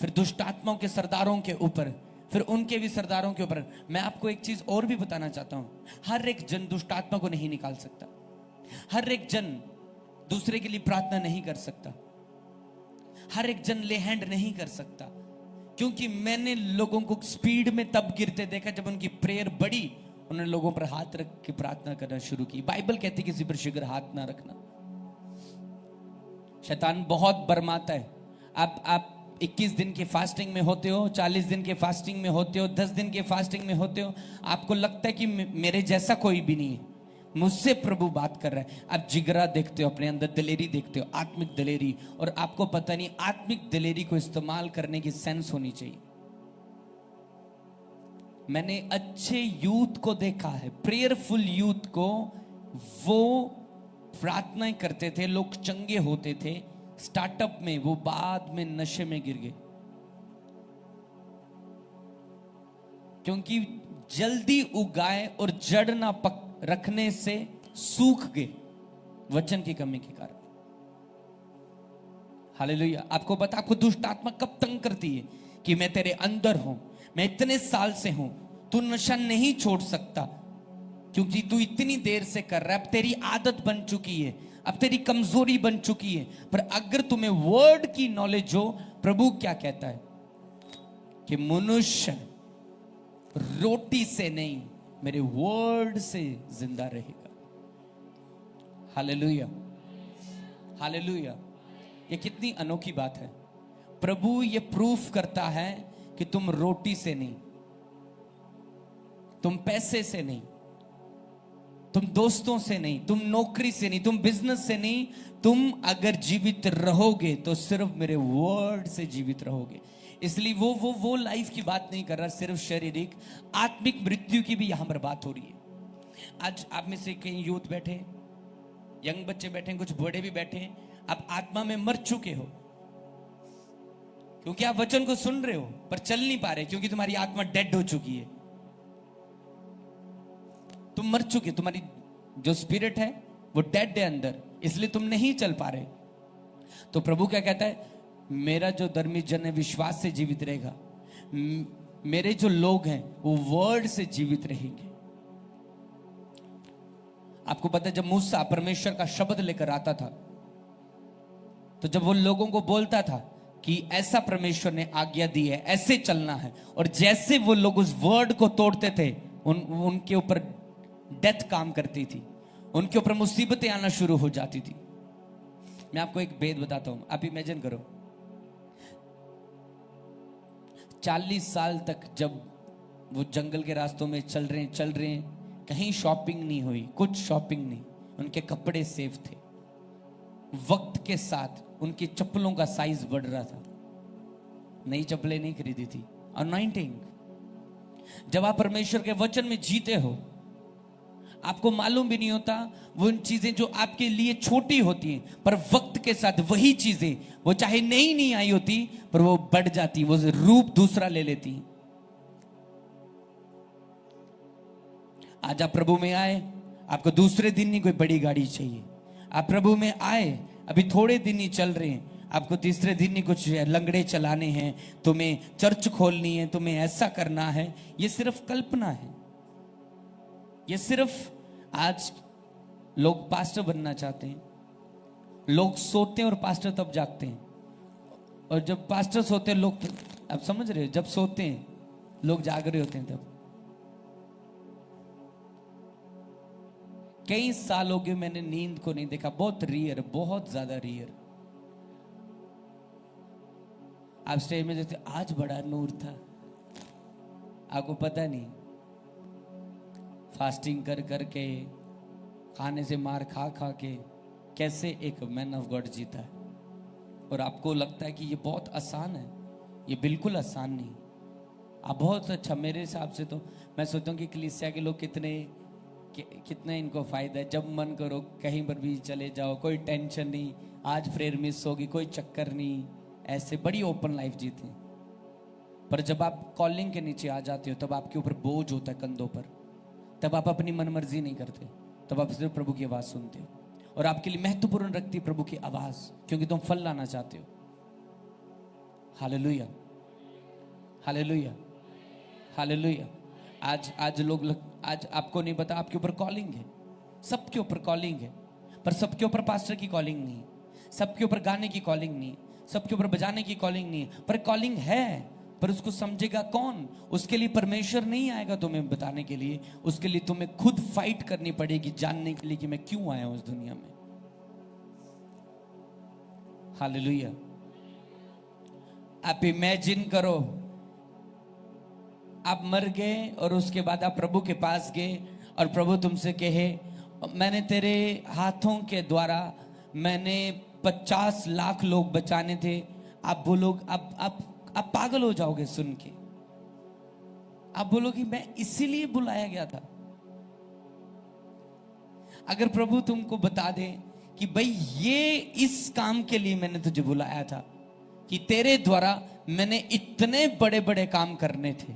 फिर दुष्ट आत्माओं के सरदारों के ऊपर, फिर उनके भी सरदारों के ऊपर। मैं आपको एक चीज और भी बताना चाहता हूं, हर एक जन दुष्ट आत्मा को नहीं निकाल सकता, हर एक जन दूसरे के लिए प्रार्थना नहीं कर सकता, हर एक जन ले हैंड नहीं कर सकता, क्योंकि मैंने लोगों को स्पीड में तब गिरते देखा जब उनकी प्रेयर बढ़ी, उन्होंने लोगों पर हाथ रख के प्रार्थना करना शुरू की। बाइबल कहती किसी पर शीघ्र हाथ ना रखना। शैतान बहुत बरमाता है। आप 21 दिन के फास्टिंग में होते हो, 40 दिन के फास्टिंग में होते हो, 10 दिन के फास्टिंग में होते हो, आपको लगता है कि मेरे जैसा कोई भी नहीं है, मुझसे प्रभु बात कर रहा है। आप जिगरा देखते हो, अपने अंदर दिलेरी देखते हो, आत्मिक दिलेरी, और आपको पता नहीं आत्मिक दिलेरी को इस्तेमाल करने की सेंस होनी चाहिए। मैंने अच्छे यूथ को देखा है, प्रेयरफुल यूथ को, वो प्रार्थनाएं करते थे, लोग चंगे होते थे स्टार्टअप में, वो बाद में नशे में गिर गए, क्योंकि जल्दी उगाए और जड़ ना रखने से सूख गए वचन की कमी के कारण। हालेलुया। आपको पता, आपको दुष्ट आत्मा कब तंग करती है कि मैं तेरे अंदर हूं, मैं इतने साल से हूं, तू नशा नहीं छोड़ सकता क्योंकि तू इतनी देर से कर रहा है, अब तेरी आदत बन चुकी है, अब तेरी कमजोरी बन चुकी है। पर अगर तुम्हें वर्ड की नॉलेज हो, प्रभु क्या कहता है कि मनुष्य रोटी से नहीं मेरे वर्ड से जिंदा रहेगा। Hallelujah, hallelujah. ये कितनी अनोखी बात है। प्रभु ये प्रूफ करता है कि तुम रोटी से नहीं, तुम पैसे से नहीं, तुम दोस्तों से नहीं, तुम नौकरी से नहीं, तुम बिजनेस से नहीं, तुम अगर जीवित रहोगे तो सिर्फ मेरे वर्ड से जीवित रहोगे। इसलिए वो लाइफ की बात नहीं कर रहा, सिर्फ शारीरिक, आत्मिक मृत्यु की भी यहां पर बात हो रही है। आज आप में से कई यूथ बैठे, यंग बच्चे बैठे, कुछ बड़े भी बैठे, आप आत्मा में मर चुके हो, क्योंकि आप वचन को सुन रहे हो पर चल नहीं पा रहे, क्योंकि तुम्हारी आत्मा डेड हो चुकी है, तुम मर चुके, तुम्हारी जो स्पिरिट है वो डेड है अंदर, इसलिए तुम नहीं चल पा रहे। तो प्रभु क्या कहता है, मेरा जो धर्मी जन है विश्वास से जीवित रहेगा, मेरे जो लोग हैं वो वर्ड से जीवित रहेंगे। आपको पता है, जब मूसा परमेश्वर का शब्द लेकर आता था, तो जब वो लोगों को बोलता था कि ऐसा परमेश्वर ने आज्ञा दी है, ऐसे चलना है, और जैसे वो लोग उस वर्ड को तोड़ते थे, उनके ऊपर डेथ काम करती थी, उनके ऊपर मुसीबतें आना शुरू हो जाती थी। मैं आपको एक भेद बताता हूं, आप इमेजिन करो 40 साल तक जब वो जंगल के रास्तों में चल रहे हैं, कहीं शॉपिंग नहीं हुई, कुछ शॉपिंग नहीं, उनके कपड़े सेफ थे। वक्त के साथ उनकी चप्पलों का साइज बढ़ रहा था, नई चप्पलें नहीं खरीदी थी। अनॉइंटिंग, जब आप परमेश्वर के वचन में जीते हो, आपको मालूम भी नहीं होता वो उन चीजें जो आपके लिए छोटी होती हैं, पर वक्त के साथ वही चीजें, वो चाहे नई नहीं आई होती, पर वो बढ़ जाती, वो रूप दूसरा ले लेती। आज आप प्रभु में आए, आपको दूसरे दिन ही कोई बड़ी गाड़ी चाहिए। आप प्रभु में आए, अभी थोड़े दिन ही चल रहे हैं, आपको तीसरे दिन ही कुछ लंगड़े चलाने हैं, तुम्हें चर्च खोलनी है, तुम्हें ऐसा करना है। ये सिर्फ कल्पना है। ये सिर्फ आज लोग पास्टर बनना चाहते हैं, लोग सोते हैं और पास्टर तब जागते हैं, और जब पास्टर सोते हैं लोग, आप समझ रहे हो, जब सोते हैं लोग जाग रहे होते हैं। तब कई सालों के मैंने नींद को नहीं देखा, बहुत रियर, बहुत ज्यादा रियर। आप स्टेज में देखते, आज बड़ा नूर था, आपको पता नहीं, फास्टिंग कर करके, खाने से मार खा खा के कैसे एक मैन ऑफ गॉड जीता है। और आपको लगता है कि ये बहुत आसान है, ये बिल्कुल आसान नहीं। आप बहुत अच्छा, मेरे हिसाब से तो मैं सोचता हूँ कि कलीसिया के लोग कितना इनको फायदा है। जब मन करो कहीं पर भी चले जाओ, कोई टेंशन नहीं, आज प्रेयर मिस होगी कोई चक्कर नहीं, ऐसे बड़ी ओपन लाइफ जीते। पर जब आप कॉलिंग के नीचे आ जाते हो, तब आपके ऊपर बोझ होता है कंधों पर, तब आप अपनी मनमर्जी नहीं करते, तब आप सिर्फ प्रभु की आवाज सुनते हो। और आपके लिए महत्वपूर्ण रखती है प्रभु की आवाज, क्योंकि तुम फल लाना चाहते हो। Hallelujah, hallelujah, hallelujah. आज आज आपको नहीं पता, आपके ऊपर कॉलिंग है, सबके ऊपर कॉलिंग है, पर सबके ऊपर पास्टर की कॉलिंग नहीं, सबके ऊपर गाने की कॉलिंग नहीं, सबके ऊपर बजाने की कॉलिंग नहीं है। पर कॉलिंग है, पर उसको समझेगा कौन? उसके लिए परमेश्वर नहीं आएगा तुम्हें बताने के लिए, उसके लिए तुम्हें खुद फाइट करनी पड़ेगी, जानने के लिए कि मैं क्यों आया हूं इस दुनिया में। हालेलुया। आप इमेजिन करो, आप मर गए और उसके बाद आप प्रभु के पास गए और प्रभु तुमसे कहे, मैंने तेरे हाथों के द्वारा मैंने 50 लाख लोग बचाने थे। आप बोलोगे, आप पागल हो जाओगे सुन के। आप बोलोगे मैं इसीलिए बुलाया गया था। अगर प्रभु तुमको बता दे कि भाई ये इस काम के लिए मैंने तुझे बुलाया था, कि तेरे द्वारा मैंने इतने बड़े बड़े काम करने थे,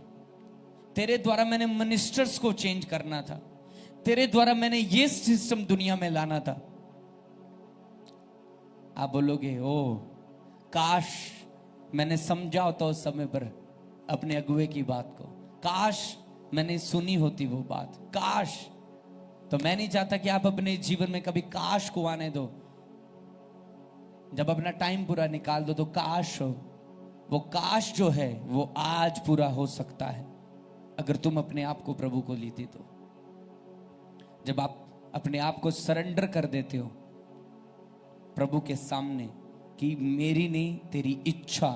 तेरे द्वारा मैंने मिनिस्टर्स को चेंज करना था, तेरे द्वारा मैंने ये सिस्टम दुनिया में लाना था, आप बोलोगे ओ काश मैंने समझा होता उस समय पर अपने अगुए की बात को, काश मैंने सुनी होती वो बात, काश। तो मैं नहीं चाहता कि आप अपने जीवन में कभी काश को आने दो। जब अपना टाइम पूरा निकाल दो तो काश हो, वो काश जो है वो आज पूरा हो सकता है अगर तुम अपने आप को प्रभु को लेते। तो जब आप अपने आप को सरेंडर कर देते हो प्रभु के सामने कि मेरी नहीं तेरी इच्छा,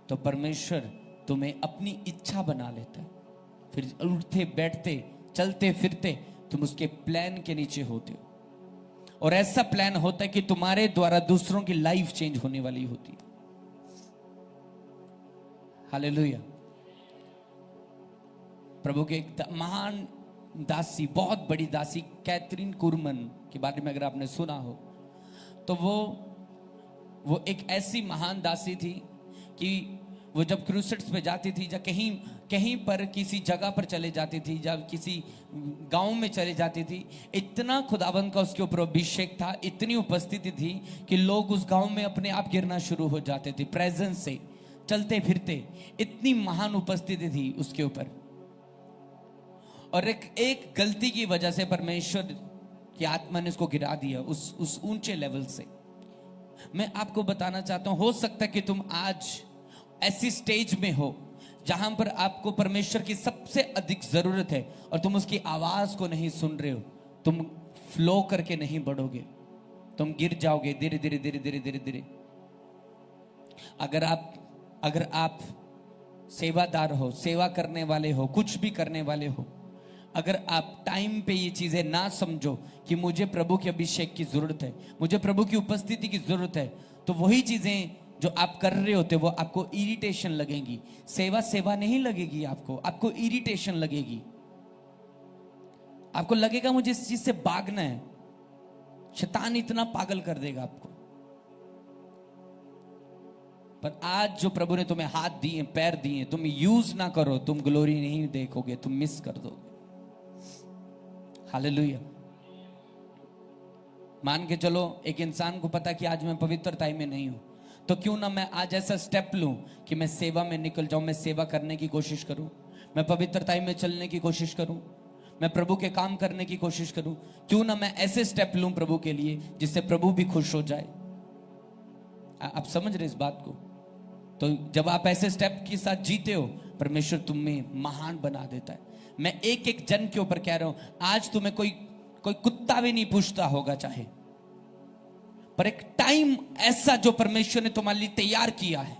तो परमेश्वर तुम्हें अपनी इच्छा बना लेता है। फिर उठते बैठते चलते फिरते तुम उसके प्लान के नीचे होते हो, और ऐसा प्लान होता है कि तुम्हारे द्वारा दूसरों की लाइफ चेंज होने वाली होती है। हालेलुया। प्रभु के एक महान दासी, बहुत बड़ी दासी कैथरीन कुरमन के बारे में अगर आपने सुना हो, तो वो एक ऐसी महान दासी थी कि वो जब क्रूसेड्स पे जाती थी, या कहीं पर किसी जगह पर चले जाती थी, जब किसी गांव में चले जाती थी, इतना खुदाबंद का उसके ऊपर अभिषेक था, इतनी उपस्थिति थी कि लोग उस गांव में अपने आप गिरना शुरू हो जाते थे प्रेजेंस से, चलते फिरते। इतनी महान उपस्थिति थी उसके ऊपर। और एक गलती की वजह से परमेश्वर की आत्मा ने उसको गिरा दिया उस ऊंचे लेवल से। मैं आपको बताना चाहता हूं, हो सकता है कि तुम आज ऐसी स्टेज में हो जहां पर आपको परमेश्वर की सबसे अधिक जरूरत है और तुम उसकी आवाज को नहीं सुन रहे हो, तुम फ्लो करके नहीं बढ़ोगे, तुम गिर जाओगे धीरे धीरे धीरे धीरे धीरे धीरे। अगर आप सेवादार हो, सेवा करने वाले हो, कुछ भी करने वाले हो, अगर आप टाइम पे ये चीजें ना समझो कि मुझे प्रभु के अभिषेक की जरूरत है, मुझे प्रभु की उपस्थिति की जरूरत है, तो वही चीजें जो आप कर रहे होते वो आपको इरिटेशन लगेंगी। सेवा नहीं लगेगी, आपको इरिटेशन लगेगी। आपको लगेगा मुझे इस चीज से भागना है। शैतान इतना पागल कर देगा आपको। पर आज जो प्रभु ने तुम्हें हाथ दिए, पैर दिए, तुम यूज ना करो, तुम ग्लोरी नहीं देखोगे, तुम मिस कर दोगे। हालेलुया। मान के चलो एक इंसान को पता कि आज मैं पवित्रता में नहीं हूं, तो क्यों ना मैं आज ऐसा स्टेप लूं कि मैं सेवा में निकल जाऊं, मैं सेवा करने की कोशिश करूं, मैं पवित्रता में चलने की कोशिश करूं, मैं प्रभु के काम करने की कोशिश करूं। क्यों ना मैं ऐसे स्टेप लूं प्रभु के लिए जिससे प्रभु भी खुश हो जाए। आप समझ रहे इस बात को? तो जब आप ऐसे स्टेप के साथ जीते हो, परमेश्वर तुम्हें महान बना देता है। मैं एक एक जन के ऊपर कह रहा हूं, आज तुम्हें कोई कुत्ता भी नहीं पूछता होगा चाहे, पर एक टाइम ऐसा जो परमेश्वर ने तुम्हारे लिए तैयार किया है,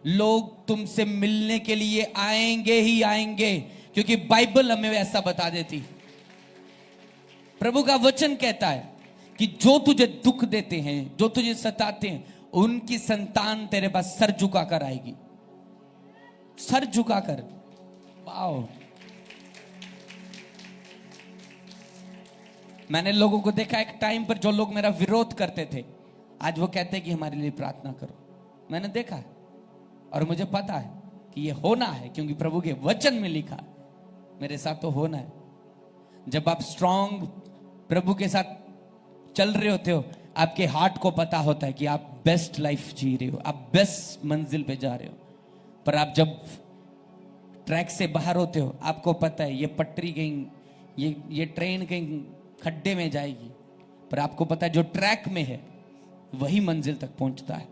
लोग तुमसे मिलने के लिए आएंगे ही आएंगे, क्योंकि बाइबल हमें ऐसा बता देती। प्रभु का वचन कहता है कि जो तुझे दुख देते हैं, जो तुझे सताते हैं, उनकी संतान तेरे पास सर झुकाकर आएगी, सर झुकाकर। वाओ। मैंने लोगों को देखा एक टाइम पर, जो लोग मेरा विरोध करते थे, आज वो कहते हैं कि हमारे लिए प्रार्थना करो। मैंने देखा है और मुझे पता है कि ये होना है, क्योंकि प्रभु के वचन में लिखा है। मेरे साथ तो होना है। जब आप स्ट्रांग प्रभु के साथ चल रहे होते हो, आपके हार्ट को पता होता है कि आप बेस्ट लाइफ जी रहे हो, आप बेस्ट मंजिल पे जा रहे हो। पर आप जब ट्रैक से बाहर होते हो, आपको पता है ये पटरी कहीं, ये ट्रेन कहीं खड्डे में जाएगी, पर आपको पता है जो ट्रैक में है वही मंजिल तक पहुंचता है।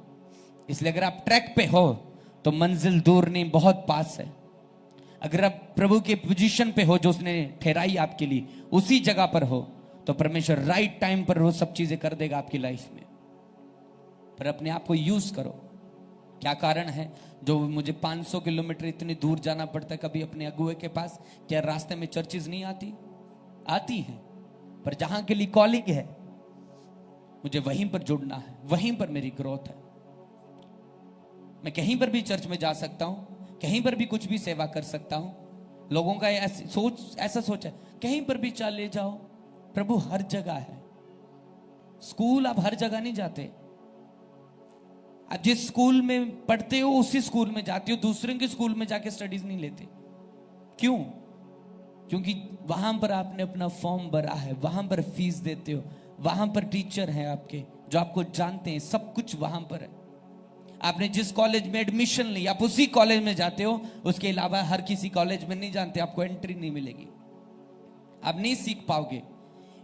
इसलिए अगर आप ट्रैक पे हो तो मंजिल दूर नहीं, बहुत पास है। अगर आप प्रभु के पोजीशन पे हो जो उसने ठहराई आपके लिए, उसी जगह पर हो, तो परमेश्वर राइट टाइम पर वो सब चीजें कर देगा आपकी लाइफ में। पर अपने आप को यूज करो। क्या कारण है जो मुझे 500 किलोमीटर इतनी दूर जाना पड़ता है कभी अपने अगुए के पास? क्या रास्ते में चर्चेज नहीं आती हैं, पर जहां के लिए कॉलिंग है, मुझे वहीं पर जुड़ना है, वहीं पर मेरी ग्रोथ है। मैं कहीं पर भी चर्च में जा सकता हूं, कहीं पर भी कुछ भी सेवा कर सकता हूं। लोगों का ऐसा सोच है, कहीं पर भी चले जाओ, प्रभु हर जगह है। स्कूल आप हर जगह नहीं जाते। आप जिस स्कूल में पढ़ते हो उसी स्कूल में जाते हो, दूसरे के स्कूल में जाके स्टडीज नहीं लेते। क्यों? क्योंकि वहां पर आपने अपना फॉर्म भरा है, वहां पर फीस देते हो, वहां पर टीचर हैं आपके जो आपको जानते हैं, सब कुछ वहां पर है। आपने जिस कॉलेज में एडमिशन ली, आप उसी कॉलेज में जाते हो, उसके अलावा हर किसी कॉलेज में नहीं जानते, आपको एंट्री नहीं मिलेगी, आप नहीं सीख पाओगे।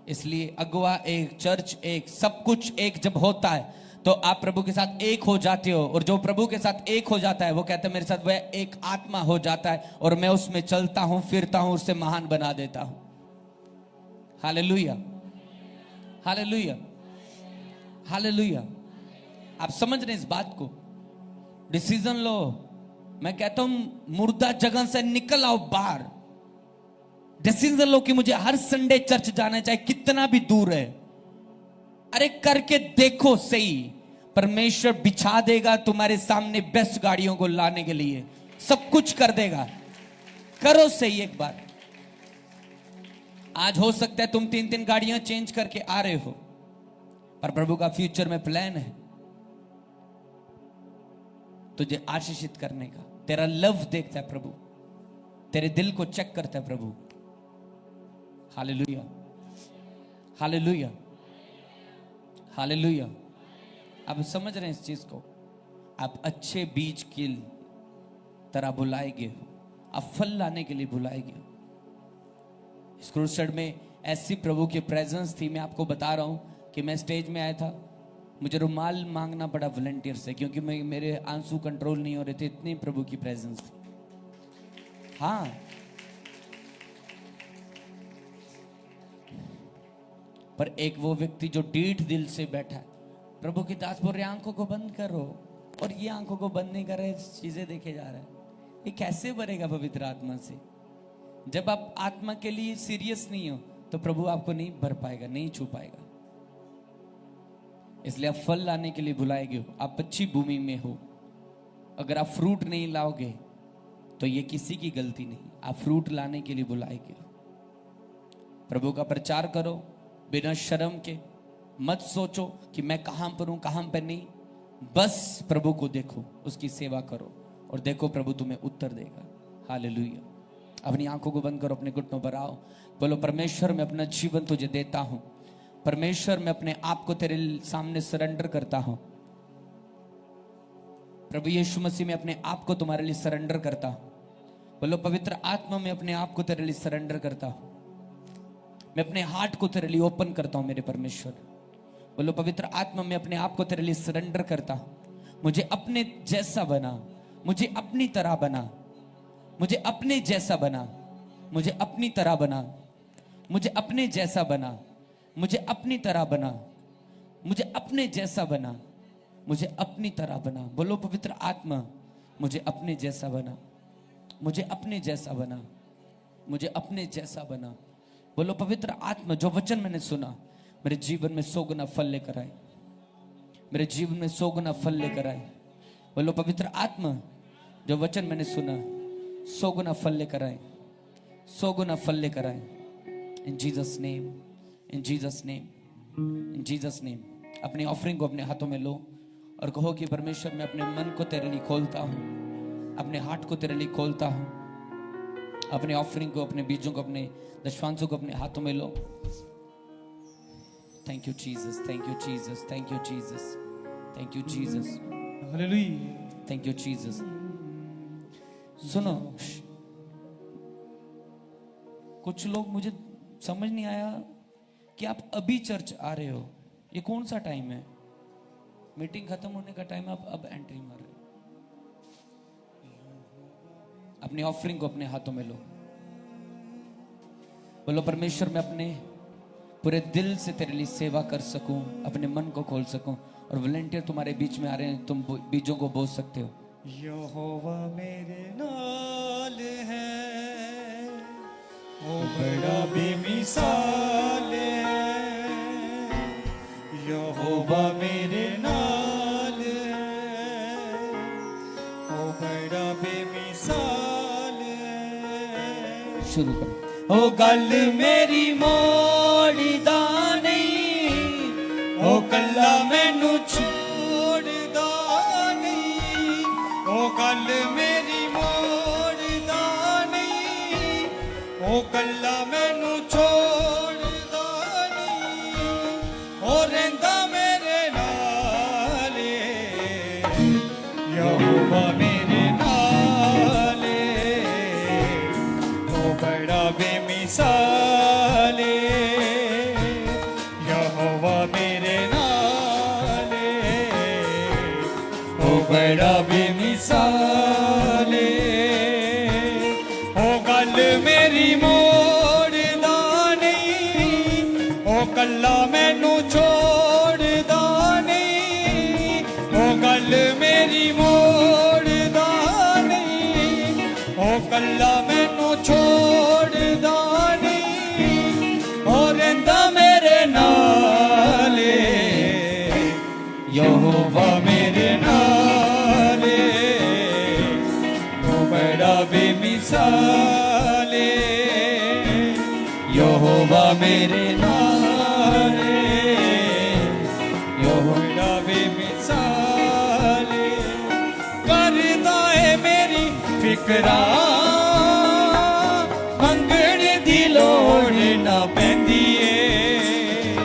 इसलिए अगुआ एक, चर्च एक, सब कुछ एक जब होता है तो आप प्रभु के साथ एक हो जाते हो। और जो प्रभु के साथ एक हो जाता है, वो कहते हैं मेरे साथ वह एक आत्मा हो जाता है, और मैं उसमें चलता हूं, फिरता हूं, उससे महान बना देता हूं। Hallelujah, hallelujah, hallelujah. आप समझ रहे इस बात को? डिसीजन लो। मैं कहता हूं मुर्दा जगह से निकल आओ बाहर। डिसीजन लो कि मुझे हर संडे चर्च जाना चाहिए, कितना भी दूर है। अरे करके देखो सही, परमेश्वर बिछा देगा तुम्हारे सामने बेस्ट गाड़ियों को लाने के लिए, सब कुछ कर देगा। करो सही एक बार। आज हो सकता है तुम 3-3 गाड़ियां चेंज करके आ रहे हो, पर प्रभु का फ्यूचर में प्लान है तुझे आशीषित करने का। तेरा लव देखता है प्रभु, तेरे दिल को चेक करता है प्रभु। Hallelujah, hallelujah, hallelujah. आप समझ रहे हैं इस चीज को? आप अच्छे बीज की तरह बुलाए गए हो, आप फल लाने के लिए बुलाए गए हो। इस क्रूसेड में ऐसी प्रभु की प्रेजेंस थी, मैं आपको बता रहा हूं कि मैं स्टेज में आया था, मुझे रुमाल मांगना पड़ा वॉलंटियर से, क्योंकि मेरे आंसू कंट्रोल नहीं हो रहे थे, इतनी प्रभु की प्रेजेंस थी। हाँ, पर एक वो व्यक्ति जो डीठ दिल से बैठा है, प्रभु की दास बोल रहे आंखों को बंद करो, और ये आंखों को बंद नहीं कर रहे, चीजें देखे जा रहे हैं। ये कैसे भरेगा पवित्र आत्मा से? जब आप आत्मा के लिए सीरियस नहीं हो तो प्रभु आपको नहीं भर पाएगा, नहीं छू पाएगा। इसलिए आप फल लाने के लिए बुलाए गए हो, आप अच्छी भूमि में हो। अगर आप फ्रूट नहीं लाओगे तो ये किसी की गलती नहीं, आप फ्रूट लाने के लिए बुलाए गए हो। प्रभु का प्रचार करो बिना शर्म के। मत सोचो कि मैं कहां पर हूं कहां पर नहीं, बस प्रभु को देखो, उसकी सेवा करो और देखो प्रभु तुम्हें उत्तर देगा। हालेलुया। अपनी आंखों को बंद करो, अपने घुटनों पर आओ, बोलो परमेश्वर मैं अपना जीवन तुझे देता हूं। परमेश्वर मैं अपने आप को तेरे सामने सरेंडर करता हूं। प्रभु यीशु मसीह में अपने आप को तुम्हारे लिए सरेंडर करता हूं। बोलो पवित्र आत्मा में अपने आप को तेरे लिए सरेंडर करता हूं। मैं अपने हार्ट को तेरे लिए ओपन करता हूं मेरे परमेश्वर। बोलो पवित्र आत्मा में अपने आप को तेरे लिए सरेंडर करता हूं। मुझे अपने जैसा बना, मुझे अपनी तरह बना, मुझे अपने जैसा बना, मुझे अपनी तरह बना, मुझे अपने जैसा बना, मुझे अपनी तरह बना, मुझे अपने जैसा बना, मुझे अपनी तरह बना। बोलो पवित्र आत्मा मुझे अपने जैसा बना, मुझे अपने जैसा बना, मुझे अपने जैसा बना। बोलो पवित्र आत्मा जो वचन मैंने सुना मेरे जीवन में 100 गुना फल लेकर आए, मेरे जीवन में 100 गुना फल लेकर आए। बोलो पवित्र आत्मा जो वचन मैंने सुना 100 गुना फल लेकर आए, 100 गुना फल लेकर आए। इन जीसस नेम, इन जीसस नेम, इन जीसस नेम। अपनी ऑफरिंग को अपने हाथों में लो और कहो कि परमेश्वर मैं अपने मन को तेरे लिए खोलता हूं, अपने हार्ट को तेरे लिए खोलता हूं। अपने ऑफरिंग को, अपने बीजों को, अपने दशवांशों को अपने हाथों में लो। Thank you Jesus, thank you Jesus, thank you Jesus, thank you Jesus, hallelujah, thank you Jesus. सुनो, कुछ लोग मुझे समझ नहीं आया कि आप अभी चर्च आ रहे हो, ये कौन सा टाइम है? मीटिंग खत्म होने का टाइम, आप अब एंट्री मार रहे हो। अपनी ऑफरिंग को अपने हाथों में लो। बोलो परमेश्वर मैं अपने पूरे दिल से तेरे लिए सेवा कर सकूं, अपने मन को खोल सकूं। और वॉलंटियर तुम्हारे बीच में आ रहे हैं, तुम बीजों को बोल सकते हो। यहोवा मेरे नाल है, वो बड़ा बेमिसाल है। यहोवा मेरे नाल है, वो बड़ा बेमिसाल है। शुरू करो। ओ गल मेरी मोड़दा नहीं, ओ कल्ला मैनू छोड़दा नहीं। ओ गल मेरी मोड़दा नहीं, ओ कल्ला मैनू छोड़दा नहीं। ओ रहिंदा मेरे नाल, यहोवा मेरे नाल, ओ बड़ा बेमिसाल, यहोवा मेरे नाल, ओ बड़ा बेमिसाल। ओ गल मेरी मोड़दा नहीं, ओ कल्ला मैनू छोड़दा नहीं। ओ गल मेरी मोड़दा नहीं, ओ कल्ला मैनू छोड़दा नहीं। ओ रहिंदा मेरे नाल, यहोवा मेरे नाल, ओ बड़ा बेमिसाल, यहोवा मेरे नाल, यहोवा बेमिसाल। करदा है मेरी फिकरा, मंगण दी लोड़ ना पैंदी ए।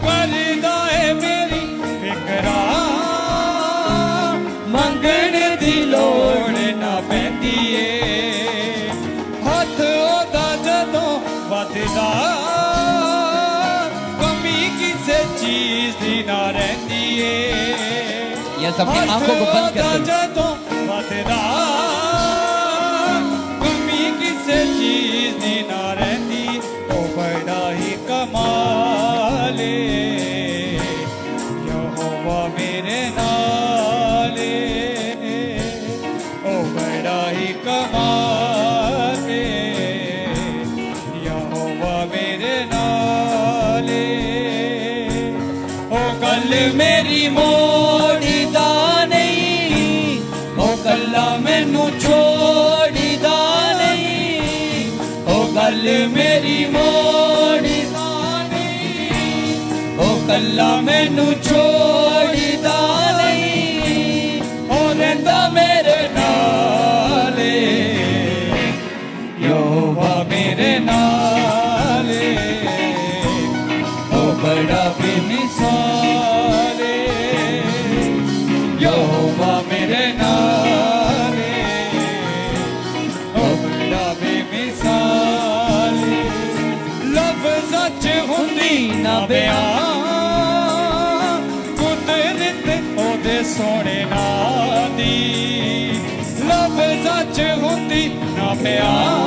करदा है मेरी फिकरा, मंगण दी लोड़ ना पैंदी ए। हथ ओदा जदों वधदा, कमी किसे चीज दी ना रहिंदी ए। यस, अपनी आंखों को बंद कर दो। जदों वधदा, कमी ਚੀਜ਼ ਦੀ ਨਾ ਰਹਿੰਦੀ ਉਹ ਬੜਾ ਹੀ ਕਮਾਲ ਏ ਯਹੋਵਾ ਮੇਰੇ ਨਾਲ ਏ ਉਹ ਬੜਾ ਹੀ ਕਮਾਲ ਏ ਯਹੋਵਾ ਮੇਰੇ ਨਾਲ ਏ ਉਹ ਗੱਲ ਮੇਰੀ ਮੋੜਦਾ ਨਹੀਂ ਉਹ ਗੱਲਾਂ ਮੈਨੂੰ ਛੋੜਦਾ ਨਹੀਂ ਉਹ ਗੱਲ ਮੇਰੀ ਮੋੜਦਾ ਨਹੀਂ ਉਹ ਗੱਲਾਂ ਮੈਨੂੰ ਛੋੜਦਾ ਨਹੀਂ ਉਹ ਰਹਿੰਦਾ ਮੇਰੇ ਨਾਲ ਏ ਯਹੋਵਾ ਮੇਰੇ ਨਾਲ ਏ ਉਹ ਬੜਾ ਬੇਮਿਸਾਲ ਏ ਯਹੋਵਾ ਮੇਰੇ ਨਾਲ ਏ ਉਹ ਬੜਾ ਬੇਮਿਸਾਲ ਏ ਲਫ਼ਜ਼ਾਂ 'ਚ ਹੁੰਦੀ ਨਾ ਬਿਆਨ ਕੁਦਰਤ ਉਹਦੇ ਸੋਹਣੇ ਨਾਂ ਦੀ ਲਫ਼ਜ਼ਾਂ 'ਚ ਹੁੰਦੀ ਨਾ ਬਿਆਨ